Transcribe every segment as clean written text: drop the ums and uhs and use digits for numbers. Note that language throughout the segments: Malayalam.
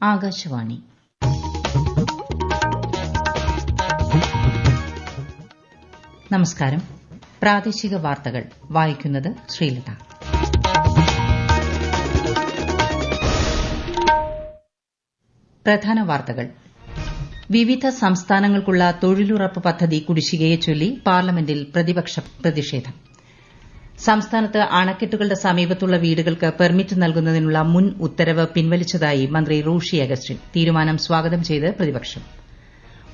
ആകാശവാണി. നമസ്കാരം. പ്രാദേശിക വാർത്തകൾ വായിക്കുന്നത് ശ്രീലത. പ്രധാന വാർത്തകൾ. വിവിധ സംസ്ഥാനങ്ങൾക്കുള്ള തൊഴിലുറപ്പ് പദ്ധതി കുടിശ്ശികയെ ചൊല്ലി പാർലമെന്റിൽ പ്രതിപക്ഷ പ്രതിഷേധം. സംസ്ഥാനത്ത് അണക്കെട്ടുകളുടെ സമീപത്തുള്ള വീടുകൾക്ക് പെർമിറ്റ് നൽകുന്നതിനുള്ള മുൻ ഉത്തരവ് പിൻവലിച്ചതായി മന്ത്രി റോഷി അഗസ്റ്റിൻ. തീരുമാനം സ്വാഗതം ചെയ്ത് പ്രതിപക്ഷം.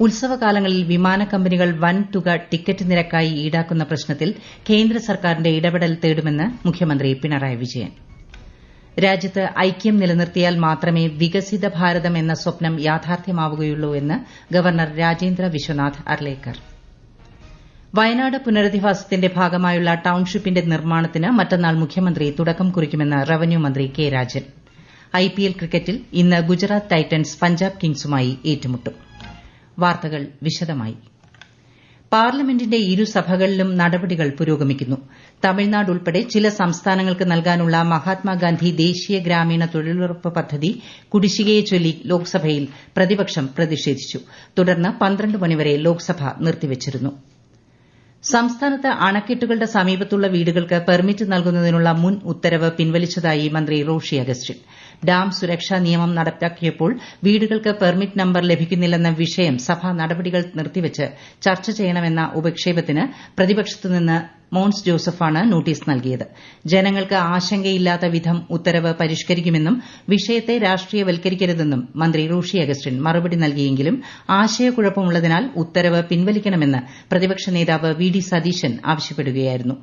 ഉത്സവകാലങ്ങളിൽ വിമാന കമ്പനികൾ വൻതുക ടിക്കറ്റ് നിരക്കായി ഈടാക്കുന്ന പ്രശ്നത്തിൽ കേന്ദ്ര സർക്കാരിന്റെ ഇടപെടൽ തേടുമെന്ന് മുഖ്യമന്ത്രി പിണറായി വിജയൻ. രാജ്യത്ത് ഐക്യം നിലനിർത്തിയാൽ മാത്രമേ വികസിത ഭാരതം എന്ന സ്വപ്നം യാഥാർത്ഥ്യമാവുകയുള്ളൂ എന്ന് ഗവർണർ രാജേന്ദ്ര വിശ്വനാഥ് അർലേക്കർ. വയനാട് പുനരധിവാസത്തിന്റെ ഭാഗമായുള്ള ടൌൺഷിപ്പിന്റെ നിർമ്മാണത്തിന് മറ്റന്നാൾ മുഖ്യമന്ത്രി തുടക്കം കുറിക്കുമെന്ന് റവന്യൂ മന്ത്രി കെ രാജൻ. ഐപിഎൽ ക്രിക്കറ്റിൽ ഇന്ന് ഗുജറാത്ത് ടൈറ്റൻസ് പഞ്ചാബ് കിങ്സുമായി ഏറ്റുമുട്ടും. വാർത്തകൾ വിശദമായി. പാർലമെന്റിന്റെ ഇരുസഭകളിലും നടപടികൾ പുരോഗമിക്കുന്നു. തമിഴ്നാട് ഉൾപ്പെടെ ചില സംസ്ഥാനങ്ങൾക്ക് നൽകാനുള്ള മഹാത്മാഗാന്ധി ദേശീയ ഗ്രാമീണ തൊഴിലുറപ്പ് പദ്ധതി കുടിശ്ശികയെ ചൊല്ലി ലോക്സഭയിൽ പ്രതിപക്ഷം പ്രതിഷേധിച്ചു. തുടർന്ന് 12 മണിവരെ ലോക്സഭ നിർത്തിവച്ചിരുന്നു. സംസ്ഥാനത്ത് അണക്കെട്ടുകളുടെ സമീപത്തുള്ള വീടുകൾക്ക് പെർമിറ്റ് നൽകുന്നതിനുള്ള മുൻ ഉത്തരവ് പിൻവലിച്ചതായി മന്ത്രി റോഷി അഗസ്റ്റിൻ. ഡാം സുരക്ഷാ നിയമം നടപ്പാക്കിയപ്പോൾ വീടുകൾക്ക് പെർമിറ്റ് നമ്പർ ലഭിക്കുന്നില്ലെന്ന വിഷയം സഭ നടപടികൾ നിർത്തിവച്ച് ചർച്ച ചെയ്യണമെന്ന ഉപക്ഷേപത്തിന് പ്രതിപക്ഷത്തുനിന്ന് മോൻസ് ജോസഫാണ് നോട്ടീസ് നൽകിയത്. ജനങ്ങൾക്ക് ആശങ്കയില്ലാത്ത വിധം ഉത്തരവ് പരിഷ്കരിക്കുമെന്നും വിഷയത്തെ രാഷ്ട്രീയവൽക്കരിക്കരുതെന്നും മന്ത്രി റോഷി അഗസ്റ്റിൻ മറുപടി നൽകിയെങ്കിലും ആശയക്കുഴപ്പമുള്ളതിനാൽ ഉത്തരവ് പിൻവലിക്കണമെന്ന് പ്രതിപക്ഷ നേതാവ് വി ഡി സതീശൻ ആവശ്യപ്പെടുകയായിരുന്നു.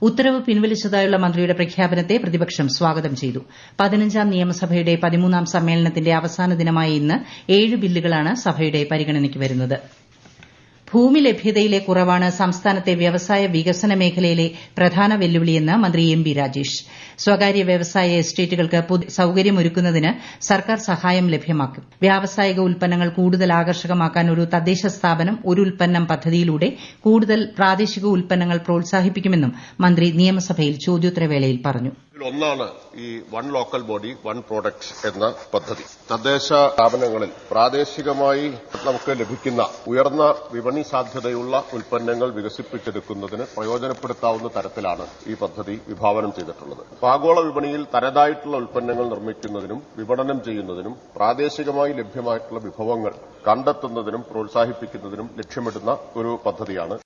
ഉത്തരവ് പിൻവലിച്ചതായുള്ള മന്ത്രിയുടെ പ്രഖ്യാപനത്തെ പ്രതിപക്ഷം സ്വാഗതം ചെയ്തു. 15ാം നിയമസഭയുടെ 13ാം സമ്മേളനത്തിന്റെ അവസാന ദിനമായ ഇന്ന് 7 ബില്ലുകളാണ് സഭയുടെ പരിഗണനയ്ക്ക് വരുന്നത്. ഭൂമി ലഭ്യതയിലെ കുറവാണ് സംസ്ഥാനത്തെ വ്യവസായ വികസന മേഖലയിലെ പ്രധാന വെല്ലുവിളിയെന്ന് മന്ത്രി എം ബി രാജേഷ്. സ്വകാര്യ വ്യവസായ എസ്റ്റേറ്റുകൾക്ക് സൌകര്യമൊരുക്കുന്നതിന് സർക്കാർ സഹായം ലഭ്യമാക്കും. വ്യാവസായിക ഉൽപ്പന്നങ്ങൾ കൂടുതൽ ആകർഷകമാക്കാൻ ഒരു തദ്ദേശ സ്ഥാപനം ഒരു ഉൽപ്പന്നം പദ്ധതിയിലൂടെ കൂടുതൽ പ്രാദേശിക ഉൽപ്പന്നങ്ങൾ പ്രോത്സാഹിപ്പിക്കുമെന്നും മന്ത്രി നിയമസഭയിൽ ചോദ്യോത്തരവേളയിൽ പറഞ്ഞു. ഒന്നാണ് ഈ one local body one product എന്ന പദ്ധതി. തദ്ദേശ സ്ഥാപനങ്ങളിൽ പ്രാദേശികമായി നമുക്ക് ലഭിക്കുന്ന ഉയർന്ന വിപണി സാധ്യതയുള്ള ഉൽപ്പന്നങ്ങൾ വികസിപ്പിച്ചെടുക്കുന്നതിന് പ്രയോജനപ്പെടുത്താവുന്ന തരത്തിലാണ് ഈ പദ്ധതി വിഭാവനം ചെയ്തിട്ടുള്ളത്. ആഗോള വിപണിയിൽ തനതായിട്ടുള്ള ഉൽപ്പന്നങ്ങൾ നിർമ്മിക്കുന്നതിനും വിപണനം ചെയ്യുന്നതിനും പ്രാദേശികമായി ലഭ്യമായിട്ടുള്ള വിഭവങ്ങൾ കണ്ടെത്തുന്നതിനും പ്രോത്സാഹിപ്പിക്കുന്നതിനും ലക്ഷ്യമിടുന്ന ഒരു പദ്ധതിയാണ്.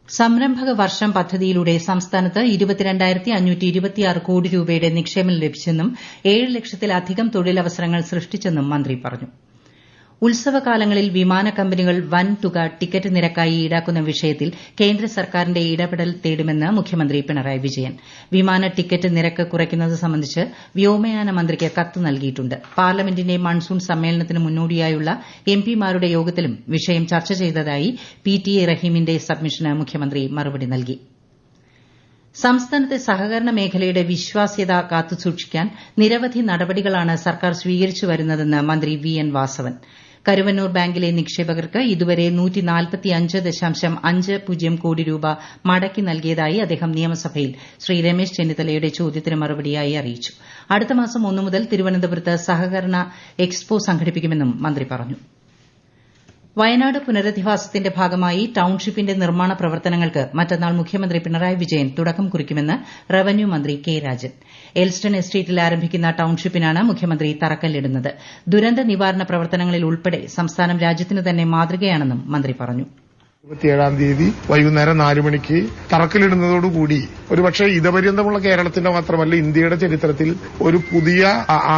സംരംഭക വർഷം പദ്ധതിയിലൂടെ സംസ്ഥാനത്ത് 22,526 കോടി രൂപയുടെ നിക്ഷേപം ലഭിച്ചെന്നും 7 ലക്ഷത്തിലധികം തൊഴിലവസരങ്ങൾ സൃഷ്ടിച്ചെന്നും മന്ത്രി പറഞ്ഞു. ഉത്സവകാലങ്ങളിൽ വിമാന കമ്പനികൾ വൻതുക ടിക്കറ്റ് നിരക്കായി ഈടാക്കുന്ന വിഷയത്തിൽ കേന്ദ്ര സർക്കാരിന്റെ ഇടപെടൽ തേടുമെന്ന് മുഖ്യമന്ത്രി പിണറായി വിജയൻ. വിമാന ടിക്കറ്റ് നിരക്ക് കുറയ്ക്കുന്നത് സംബന്ധിച്ച് വ്യോമയാന മന്ത്രിക്ക് കത്ത് നൽകിയിട്ടുണ്ട്. പാർലമെന്റിന്റെ മൺസൂൺ സമ്മേളനത്തിന് മുന്നോടിയായുള്ള എംപിമാരുടെ യോഗത്തിലും വിഷയം ചർച്ച ചെയ്തതായി PTA റഹീമിന്റെ സബ്മിഷന് മുഖ്യമന്ത്രി മറുപടി നൽകി. സംസ്ഥാനത്തെ സഹകരണ മേഖലയുടെ വിശ്വാസ്യത കാത്തുസൂക്ഷിക്കാൻ നിരവധി നടപടികളാണ് സർക്കാർ സ്വീകരിച്ചു വരുന്നതെന്ന് മന്ത്രി VN വാസവൻ. കരുവന്നൂർ ബാങ്കിലെ നിക്ഷേപകർക്ക് ഇതുവരെ 145.50 കോടി രൂപ മടക്കി നൽകിയതായി അദ്ദേഹം നിയമസഭയിൽ ശ്രീ രമേശ് ചെന്നിത്തലയുടെ ചോദ്യത്തിന് മറുപടിയായി അറിയിച്ചു. അടുത്ത മാസം 1 മുതൽ തിരുവനന്തപുരത്ത് സഹകരണ എക്സ്പോ സംഘടിപ്പിക്കുമെന്നും മന്ത്രി പറഞ്ഞു. വയനാട് പുനരധിവാസത്തിന്റെ ഭാഗമായി ടൌൺഷിപ്പിന്റെ നിർമ്മാണ പ്രവർത്തനങ്ങൾക്ക് മറ്റന്നാൾ മുഖ്യമന്ത്രി പിണറായി വിജയൻ തുടക്കം കുറിക്കുമെന്ന് റവന്യൂ മന്ത്രി കെ രാജൻ. എൽസ്റ്റൺ എസ്റ്റേറ്റിൽ ആരംഭിക്കുന്ന ടൌൺഷിപ്പിനാണ് മുഖ്യമന്ത്രി തറക്കല്ലിടുന്നത്. ദുരന്ത നിവാരണ പ്രവർത്തനങ്ങളിൽ ഉൾപ്പെടെ സംസ്ഥാനം രാജ്യത്തിന് തന്നെ മാതൃകയാണെന്നും മന്ത്രി പറഞ്ഞു. 27-ാം തീയതി വൈകുന്നേരം 4 മണിക്ക് തറക്കല്ലിടുന്നതോടുകൂടി ഒരുപക്ഷെ ഇതപര്യന്തമുള്ള കേരളത്തിന്റെ മാത്രമല്ല ഇന്ത്യയുടെ ചരിത്രത്തിൽ ഒരു പുതിയ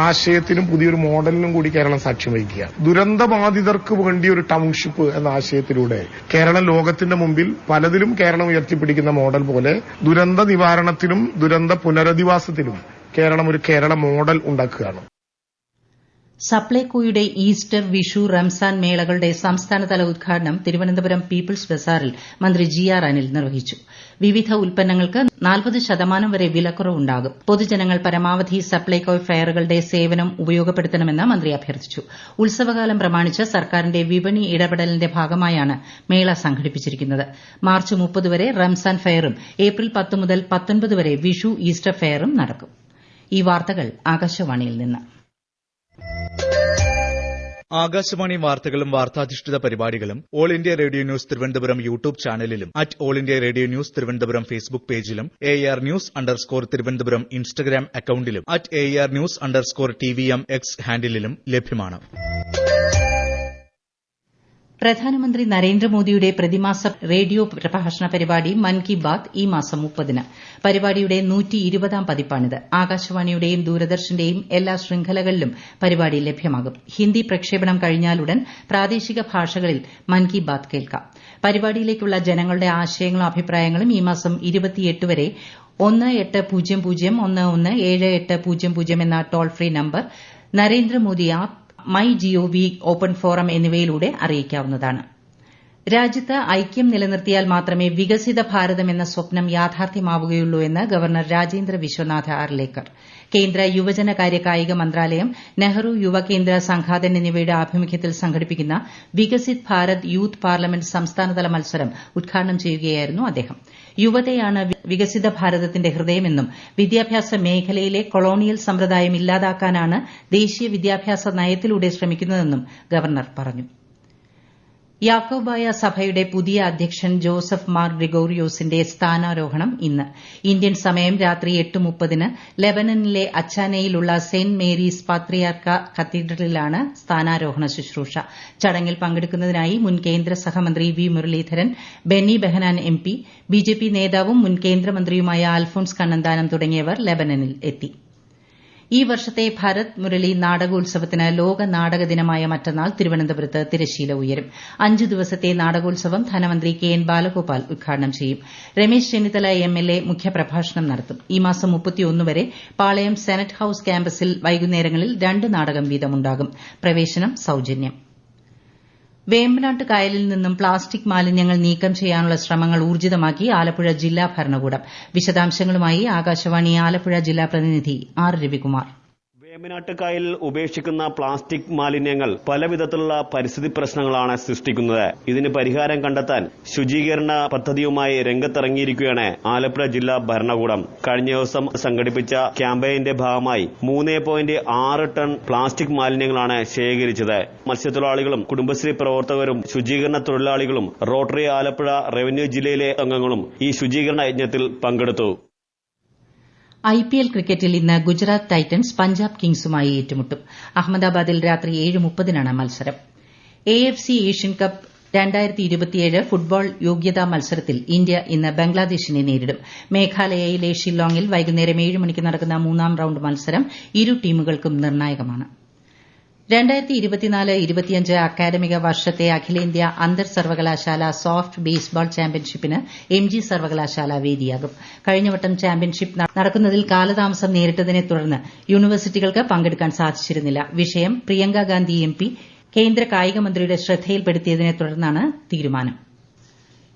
ആശയത്തിനും പുതിയൊരു മോഡലിനും കൂടി കേരളം സാക്ഷ്യം വഹിക്കുകയാണ്. ദുരന്തബാധിതർക്ക് വേണ്ടി ഒരു ടൌൺഷിപ്പ് എന്ന ആശയത്തിലൂടെ കേരളം ലോകത്തിന്റെ മുമ്പിൽ പലതിലും കേരളം ഉയർത്തിപ്പിടിക്കുന്ന മോഡൽ പോലെ ദുരന്ത നിവാരണത്തിനും ദുരന്ത പുനരധിവാസത്തിനും കേരളം ഒരു കേരള മോഡൽ ഉണ്ടാക്കുകയാണ്. സപ്ലൈകോയുടെ ഈസ്റ്റർ, വിഷു, റംസാൻ മേളകളുടെ സംസ്ഥാനതല ഉദ്ഘാടനം തിരുവനന്തപുരം പീപ്പിൾസ് ബസാറിൽ മന്ത്രി GR അനിൽ നിർവഹിച്ചു. വിവിധ ഉൽപ്പന്നങ്ങൾക്ക് 40% വരെ വിലക്കുറവുണ്ടാകും. പൊതുജനങ്ങൾ പരമാവധി സപ്ലൈകോ ഫെയറുകളുടെ സേവനം ഉപയോഗപ്പെടുത്തണമെന്ന് മന്ത്രി അഭ്യർത്ഥിച്ചു. ഉത്സവകാലം പ്രമാണിച്ച് സർക്കാരിന്റെ വിപണി ഇടപെടലിന്റെ ഭാഗമായാണ് മേള സംഘടിപ്പിച്ചിരിക്കുന്നത്. മാർച്ച് 30 വരെ റംസാൻ ഫെയറും ഏപ്രിൽ 10 മുതൽ 19 വരെ വിഷു, ഈസ്റ്റർ ഫെയറും നടക്കും. ഈ വാർത്തകൾ ആകാശവാണിയിൽ നിന്ന്. ആകാശവാണി വാർത്തകളും വാർത്താധിഷ്ഠിത പരിപാടികളും all India radio news Thiruvananthapuram YouTube ചാനലിലും all India radio news Thiruvananthapuram Facebook പേജിലും AR News_ തിരുവനന്തപുരം ഇൻസ്റ്റഗ്രാം അക്കൌണ്ടിലും AR News_TVM X ഹാൻഡിലും ലഭ്യമാണ്. പ്രധാനമന്ത്രി നരേന്ദ്രമോദിയുടെ പ്രതിമാസ റേഡിയോ പ്രഭാഷണ പരിപാടി മൻ കി ബാത് ഈ മാസം 30-ന്. പരിപാടിയുടെ 120-ാം പതിപ്പാണിത്. ആകാശവാണിയുടെയും ദൂരദർശന്റെയും എല്ലാ ശൃംഖലകളിലും പരിപാടി ലഭ്യമാകും. ഹിന്ദി പ്രക്ഷേപണം കഴിഞ്ഞാലുടൻ പ്രാദേശിക ഭാഷകളിൽ മൻ കി ബാത് കേൾക്കാം. പരിപാടിയിലേക്കുള്ള ജനങ്ങളുടെ ആശയങ്ങളും അഭിപ്രായങ്ങളും ഈ മാസം 28 വരെ 1800117800 എന്ന toll free number, Narendra Modi app, MyGov open forum എന്നിവയിലൂടെ അറിയിക്കാവുന്നതാണ്. രാജ്യത്ത് ഐക്യം നിലനിർത്തിയാൽ മാത്രമേ വികസിത ഭാരതം എന്ന സ്വപ്നം യാഥാർത്ഥ്യമാവുകയുള്ളൂ എന്ന് ഗവർണർ രാജേന്ദ്ര വിശ്വനാഥ് ആർലേക്കർ. കേന്ദ്ര യുവജനകാര്യ കായിക മന്ത്രാലയം, നെഹ്റു യുവകേന്ദ്ര സംഘാതൻ എന്നിവയുടെ ആഭിമുഖ്യത്തിൽ സംഘടിപ്പിക്കുന്ന വികസിത് ഭാരത് യൂത്ത് പാർലമെന്റ് സംസ്ഥാനതല മത്സരം ഉദ്ഘാടനം ചെയ്യുകയായിരുന്നു അദ്ദേഹം. യുവതയാണ് വികസിത ഭാരതത്തിന്റെ ഹൃദയമെന്നും വിദ്യാഭ്യാസ മേഖലയിലെ കൊളോണിയൽ സമ്പ്രദായം ഇല്ലാതാക്കാനാണ് ദേശീയ വിദ്യാഭ്യാസ നയത്തിലൂടെ ശ്രമിക്കുന്നതെന്നും ഗവർണർ പറഞ്ഞു. യാക്കോബായ സഭയുടെ പുതിയ അധ്യക്ഷൻ ജോസഫ് മാർ ഗ്രിഗോറിയോസിന്റെ സ്ഥാനാരോഹണം ഇന്ന്. ഇന്ത്യൻ സമയം രാത്രി 8:30-ന് ലെബനനിലെ അച്ചാനയിലുള്ള സെന്റ് മേരീസ് പാത്രിയാർക്ക കത്തീഡ്രലിലാണ് സ്ഥാനാരോഹണ ശുശ്രൂഷ. ചടങ്ങിൽ പങ്കെടുക്കുന്നതിനായി മുൻ കേന്ദ്ര സഹമന്ത്രി V Muraleedharan, Benny Behanan MP, BJP നേതാവും മുൻ കേന്ദ്രമന്ത്രിയുമായ അൽഫോൺസ് കണ്ണന്താനം തുടങ്ങിയവർ ലെബനനിൽ എത്തി. ഈ വർഷത്തെ ഭരത് മുരളി നാടകോത്സവത്തിന് ലോക നാടക ദിനമായ മറ്റന്നാൾ തിരുവനന്തപുരത്ത് തിരശ്ശീല ഉയരും. 5 ദിവസത്തെ നാടകോത്സവം ധനമന്ത്രി KN ബാലഗോപാൽ ഉദ്ഘാടനം ചെയ്യും. രമേശ് ചെന്നിത്തല MLA മുഖ്യപ്രഭാഷണം നടത്തും. ഈ മാസം 31 വരെ പാളയം സെനറ്റ് ഹൌസ് ക്യാമ്പസിൽ വൈകുന്നേരങ്ങളിൽ 2 നാടകം വീതമുണ്ടാകും. പ്രവേശനം സൌജന്യം. വേമ്പനാട്ട് കായലിൽ നിന്നും പ്ലാസ്റ്റിക് മാലിന്യങ്ങൾ നീക്കം ചെയ്യാനുള്ള ശ്രമങ്ങൾ ഊർജിതമാക്കി ആലപ്പുഴ ജില്ലാ ഭരണകൂടം. വിശദാംശങ്ങളുമായി ആകാശവാണി ആലപ്പുഴ ജില്ലാ പ്രതിനിധി R. രവികുമാർ. വേമ്പനാട്ട് കായലിൽ ഉപേക്ഷിക്കുന്ന പ്ലാസ്റ്റിക് മാലിന്യങ്ങൾ പലവിധത്തിലുള്ള പരിസ്ഥിതി പ്രശ്നങ്ങളാണ് സൃഷ്ടിക്കുന്നത്. ഇതിന് പരിഹാരം കണ്ടെത്താൻ ശുചീകരണ പദ്ധതിയുമായി രംഗത്തിറങ്ങിയിരിക്കുകയാണ് ആലപ്പുഴ ജില്ലാ ഭരണകൂടം. കഴിഞ്ഞ ദിവസം സംഘടിപ്പിച്ച ക്യാമ്പയിന്റെ ഭാഗമായി 3.6 ടൺ പ്ലാസ്റ്റിക് മാലിന്യങ്ങളാണ് ശേഖരിച്ചത്. മത്സ്യത്തൊഴിലാളികളും കുടുംബശ്രീ പ്രവർത്തകരും ശുചീകരണ തൊഴിലാളികളും റോട്ടറി ആലപ്പുഴ റവന്യൂ ജില്ലയിലെ അംഗങ്ങളും ഈ ശുചീകരണ യജ്ഞത്തിൽ പങ്കെടുത്തു. IPL ക്രിക്കറ്റിൽ ഇന്ന് ഗുജറാത്ത് ടൈറ്റൻസ് പഞ്ചാബ് കിങ്സുമായി ഏറ്റുമുട്ടും. അഹമ്മദാബാദിൽ രാത്രി 7:30-നാണ് മത്സരം. AFC ഏഷ്യൻ കപ്പ് 2027 ഫുട്ബോൾ യോഗ്യതാ മത്സരത്തിൽ ഇന്ത്യ ഇന്ന് ബംഗ്ലാദേശിനെ നേരിടും. മേഘാലയയിലെ ഷില്ലോങ്ങിൽ വൈകുന്നേരം 7 മണിക്ക് നടക്കുന്ന 3-ാം റൌണ്ട് മത്സരം ഇരു ടീമുകൾക്കും നിർണായകമാണ്. 2024-25 അക്കാദമിക വർഷത്തെ അഖിലേന്ത്യാ അന്തർ സർവകലാശാല സോഫ്റ്റ് ബേസ്ബോൾ ചാമ്പ്യൻഷിപ്പിന് MG സർവകലാശാല വേദിയാകും. കഴിഞ്ഞവട്ടം ചാമ്പ്യൻഷിപ്പ് നടക്കുന്നതിൽ കാലതാമസം നേരിട്ടതിനെ തുടർന്ന് യൂണിവേഴ്സിറ്റികൾക്ക് പങ്കെടുക്കാൻ സാധിച്ചിരുന്നില്ല. വിഷയം പ്രിയങ്ക ഗാന്ധി MP കേന്ദ്ര കായിക മന്ത്രിയുടെ ശ്രദ്ധയിൽപ്പെടുത്തിയതിനെ തുടർന്നാണ് തീരുമാനം.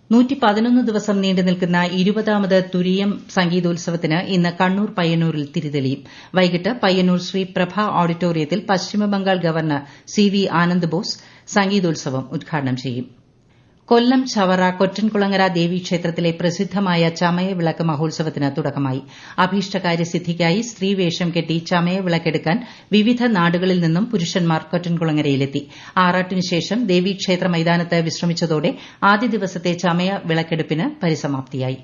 111 ദിവസം നീണ്ടു നിൽക്കുന്ന 20ാമത് തുരീയം സംഗീതോത്സവത്തിന് ഇന്ന് കണ്ണൂർ പയ്യന്നൂരിൽ തിരിതെളിയും. വൈകിട്ട് പയ്യന്നൂർ ശ്രീ പ്രഭ ഓഡിറ്റോറിയത്തിൽ പശ്ചിമബംഗാൾ ഗവർണർ CV ആനന്ദ് ബോസ് സംഗീതോത്സവം ഉദ്ഘാടനം ചെയ്യും. കൊല്ലം ചവറ കൊറ്റൻകുളങ്ങര ദേവീക്ഷേത്രത്തിലെ പ്രസിദ്ധമായ ചമയവിളക്ക് മഹോത്സവത്തിന് തുടക്കമായി. അഭീഷ്ടകാര്യസിദ്ധിക്കായി സ്ത്രീവേഷം കെട്ടി ചമയവിളക്കെടുക്കാൻ വിവിധ നാടുകളിൽ നിന്നും പുരുഷന്മാർ കൊറ്റൻകുളങ്ങരയിലെത്തി. ആറാട്ടിനുശേഷം ദേവീക്ഷേത്ര മൈതാനത്ത് വിശ്രമിച്ചതോടെ ആദ്യ ദിവസത്തെ ചമയവിളക്കെടുപ്പിന് പരിസമാപ്തിയായി.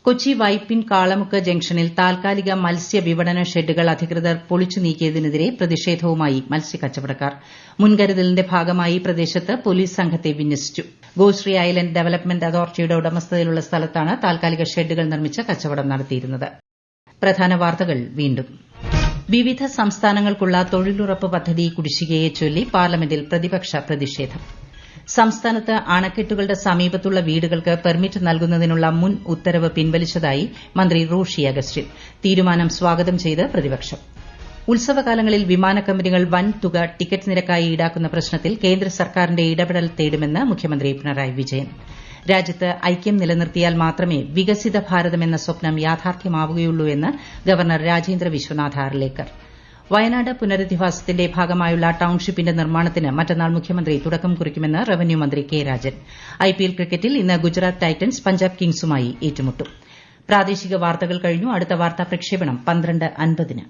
കൊച്ചി വൈപ്പിൻ കാളമുക്ക് ജംഗ്ഷനിൽ താൽക്കാലിക മത്സ്യ വിപണന ഷെഡുകൾ അധികൃതർ പൊളിച്ചു നീക്കിയതിനെതിരെ പ്രതിഷേധവുമായി മത്സ്യക്കച്ചവടക്കാർ. മുൻകരുതലിന്റെ ഭാഗമായി പ്രദേശത്ത് പോലീസ് സംഘത്തെ വിന്യസിച്ചു. ഗോശ്രീ ഐലന്റ് ഡെവലപ്മെന്റ് അതോറിറ്റിയുടെ ഉടമസ്ഥതയിലുള്ള സ്ഥലത്താണ് താൽക്കാലിക ഷെഡുകൾ നിർമ്മിച്ച് കച്ചവടം നടത്തിയിരുന്നത്. പ്രധാന വാർത്തകൾ വീണ്ടും. വിവിധ സംസ്ഥാനങ്ങൾക്കുള്ള തൊഴിലുറപ്പ് പദ്ധതി കുടിശ്ശികയെ ചൊല്ലി പാർലമെന്റിൽ പ്രതിപക്ഷ പ്രതിഷേധം. സംസ്ഥാനത്ത് അണക്കെട്ടുകളുടെ സമീപത്തുള്ള വീടുകൾക്ക് പെർമിറ്റ് നൽകുന്നതിനുള്ള മുൻ ഉത്തരവ് പിൻവലിച്ചതായി മന്ത്രി റോഷി അഗസ്റ്റിൻ. തീരുമാനം സ്വാഗതം ചെയ്ത് പ്രതിപക്ഷം. ഉത്സവകാലങ്ങളിൽ വിമാന കമ്പനികൾ വൻതുക ടിക്കറ്റ് നിരക്കായി ഈടാക്കുന്ന പ്രശ്നത്തിൽ കേന്ദ്ര സർക്കാരിന്റെ ഇടപെടൽ തേടുമെന്ന് മുഖ്യമന്ത്രി പിണറായി വിജയൻ. രാജ്യത്ത് ഐക്യം നിലനിർത്തിയാൽ മാത്രമേ വികസിത ഭാരതം എന്ന സ്വപ്നം യാഥാർത്ഥ്യമാവുകയുള്ളൂ എന്ന് ഗവർണർ രാജേന്ദ്ര വിശ്വനാഥ് ആർലേക്കർ. വയനാട് പുനരധിവാസത്തിന്റെ ഭാഗമായുള്ള ടൌൺഷിപ്പിന്റെ നിർമ്മാണത്തിന് മറ്റന്നാൾ മുഖ്യമന്ത്രി തുടക്കം കുറിക്കുമെന്ന് റവന്യൂ മന്ത്രി കെ രാജൻ. IPL ക്രിക്കറ്റിൽ ഇന്ന് ഗുജറാത്ത് ടൈറ്റൻസ് പഞ്ചാബ് കിങ്സുമായി ഏറ്റുമുട്ടും. പ്രാദേശിക വാർത്തകൾ കഴിഞ്ഞു. അടുത്ത വാർത്താ പ്രക്ഷേപണം 12:50-ന്.